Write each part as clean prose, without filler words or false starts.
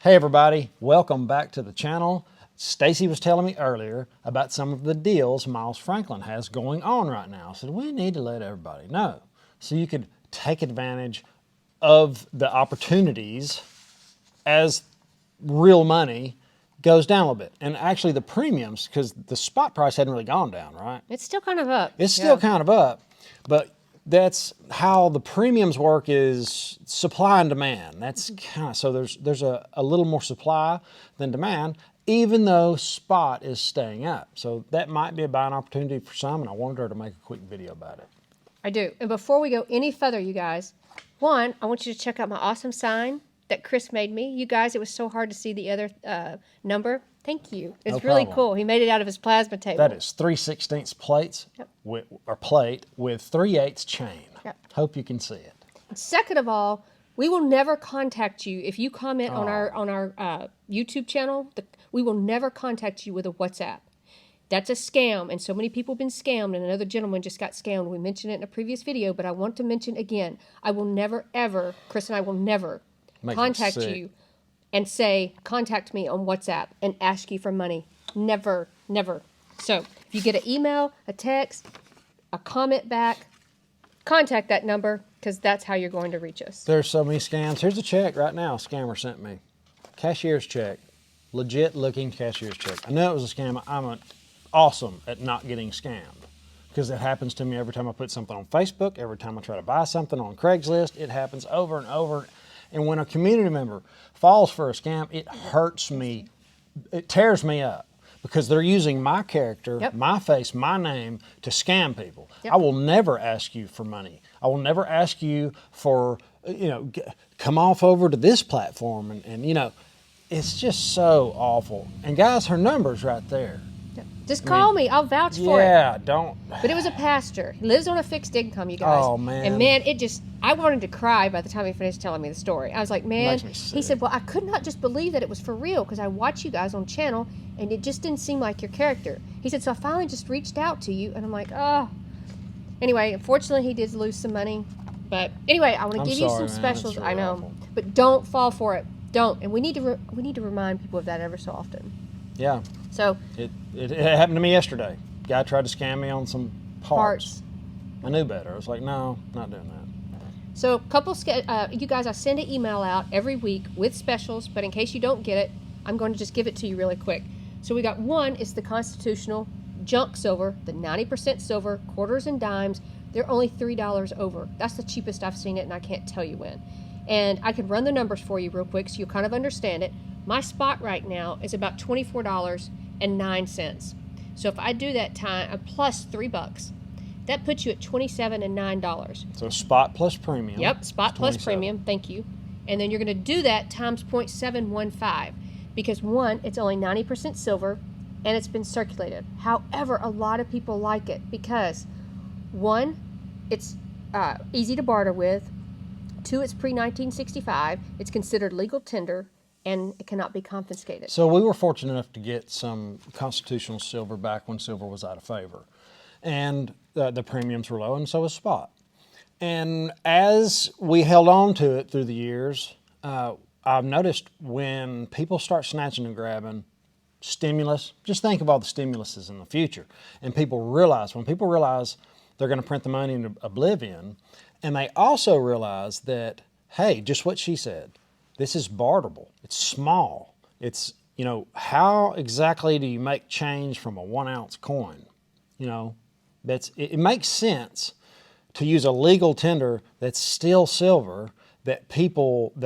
Hey everybody, welcome back to the channel. Stacey was telling me earlier about some of the deals Miles Franklin has going on right now. So we need to let everybody know so you could take advantage of the opportunities as real money goes down a little bit. And actually the premiums, because the spot price hadn't really gone down, right? It's still kind of up. It's still kind of up, but that's how the premiums work, is supply and demand. That's kind of, so there's a little more supply than demand, even though spot is staying up. So that might be a buying opportunity for some, and I wanted her to make a quick video about it. I do. And before we go any further, you guys, one, I want you to check out my awesome sign that Chris made me. You guys, it was so hard to see the other number. Thank you. It's really cool. He made it out of his plasma table. That is 3/16 plates, or plate with 3/8 chain. Yep. Hope you can see it. Second of all, we will never contact you if you comment on our YouTube channel. We will never contact you with a WhatsApp. That's a scam, and so many people have been scammed, and another gentleman just got scammed. We mentioned it in a previous video, but I want to mention again, I will never, ever, Chris and I will never contact you and say, contact me on WhatsApp and ask you for money. Never, never. So if you get an email, a text, a comment back, contact that number, because that's how you're going to reach us. There's so many scams. Here's a check right now, a scammer sent me. Cashier's check. Legit looking cashier's check. I know it was a scam. I'm awesome at not getting scammed, because it happens to me every time I put something on Facebook, every time I try to buy something on Craigslist. It happens over and over. And when a community member falls for a scam, it hurts me. It tears me up, because they're using my character, my face, my name to scam people. I will never ask you for money. I will never ask you for, come off over to this platform. And it's just so awful. And guys, her number's right there. Just call me. I'll vouch for it. Yeah, don't. But it was a pastor. He lives on a fixed income, you guys. Oh, man. And, man, I wanted to cry by the time he finished telling me the story. I was like, man. He said, well, I could not just believe that it was for real, because I watch you guys on channel, and it just didn't seem like your character. He said, so I finally just reached out to you, and I'm like, oh. Anyway, unfortunately, he did lose some money. But anyway, I want to give you some specials. Really I know. awful. But don't fall for it. Don't. And we need to remind people of that ever so often. Yeah. So it happened to me yesterday. Guy tried to scam me on some parts. I knew better. I was like, no, not doing that. So you guys, I send an email out every week with specials, but in case you don't get it, I'm going to just give it to you really quick. So we got one, it's the Constitutional Junk Silver, the 90% silver, quarters and dimes. They're only $3 over. That's the cheapest I've seen it, and I can't tell you when. And I can run the numbers for you real quick so you'll kind of understand it. My spot right now is about $24.09. So if I do that time plus $3, that puts you at $27.09. So spot plus premium. Yep, spot plus premium. Thank you. And then you're going to do that times 0.715, because one, it's only 90% silver, and it's been circulated. However, a lot of people like it because, one, it's easy to barter with. Two, it's pre-1965. It's considered legal tender, and it cannot be confiscated. So we were fortunate enough to get some Constitutional silver back when silver was out of favor. And the premiums were low, and so was spot. And as we held on to it through the years, I've noticed when people start snatching and grabbing stimulus, just think of all the stimuluses in the future. And when people realize they're going to print the money into oblivion, and they also realize that, hey, just what she said, this is barterable. It's small. It's, how exactly do you make change from a 1 ounce coin? It makes sense to use a legal tender that's still silver, that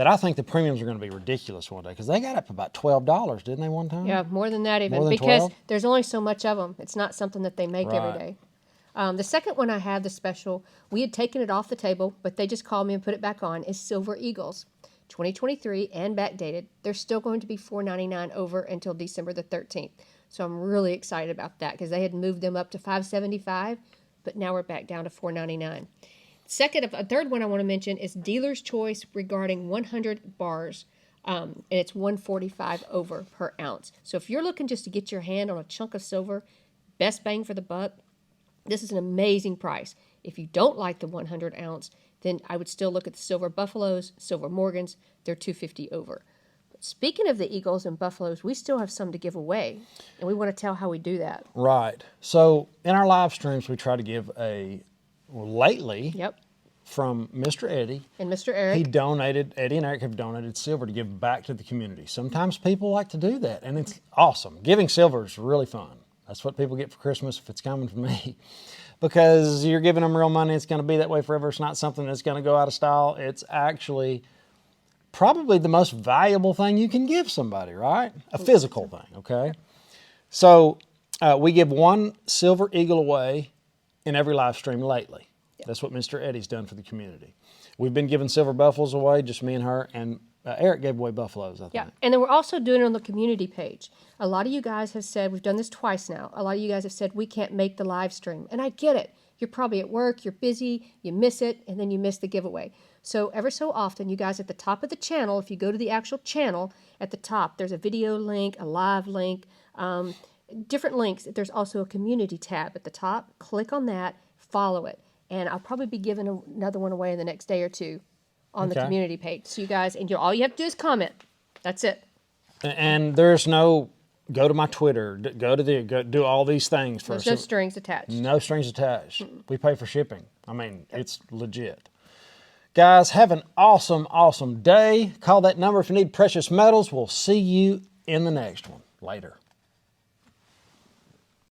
I think the premiums are going to be ridiculous one day, because they got up to about $12, didn't they, one time? Yeah, more than that even, more than because 12? There's only so much of them. It's not something that they make every day. The second one I had, the special, we had taken it off the table, but they just called me and put it back on, is Silver Eagles. 2023 and backdated. They're still going to be $4.99 over until December the 13th. So I'm really excited about that, because they had moved them up to $5.75, but now we're back down to $4.99. A third one I want to mention is Dealer's Choice regarding 100 bars, and it's $1.45 over per ounce. So if you're looking just to get your hand on a chunk of silver, best bang for the buck, this is an amazing price. If you don't like the 100 ounce, then I would still look at the Silver Buffaloes, Silver Morgans. They're $2.50 over. speaking of the eagles and buffaloes, we still have some to give away, and we want to tell how we do that. Right. So in our live streams, we try to give lately, Yep. from Mr. Eddie. And Mr. Eric. Eddie and Eric have donated silver to give back to the community. Sometimes people like to do that, and it's awesome. Giving silver is really fun. That's what people get for Christmas if it's coming from me. Because you're giving them real money, it's going to be that way forever. It's not something that's going to go out of style. It's actually probably the most valuable thing you can give somebody, right? A physical thing, okay? So we give one silver eagle away in every live stream lately. That's what Mr. Eddie's done for the community. We've been giving silver buffaloes away, just me and her, and Eric gave away buffaloes, I think. Yeah, and then we're also doing it on the community page. A lot of you guys have said, we've done this twice now, a lot of you guys have said we can't make the live stream. And I get it. You're probably at work, you're busy, you miss it, and then you miss the giveaway. So ever so often, you guys at the top of the channel, if you go to the actual channel, at the top, there's a video link, a live link, different links. There's also a community tab at the top. Click on that, follow it. And I'll probably be giving another one away in the next day or two on the community page. So you guys, and all you have to do is comment. That's it. And there's no go to my Twitter, go do all these things. There's no strings attached. No strings attached. We pay for shipping. I mean, it's legit. Guys, have an awesome, awesome day. Call that number if you need precious metals. We'll see you in the next one. Later.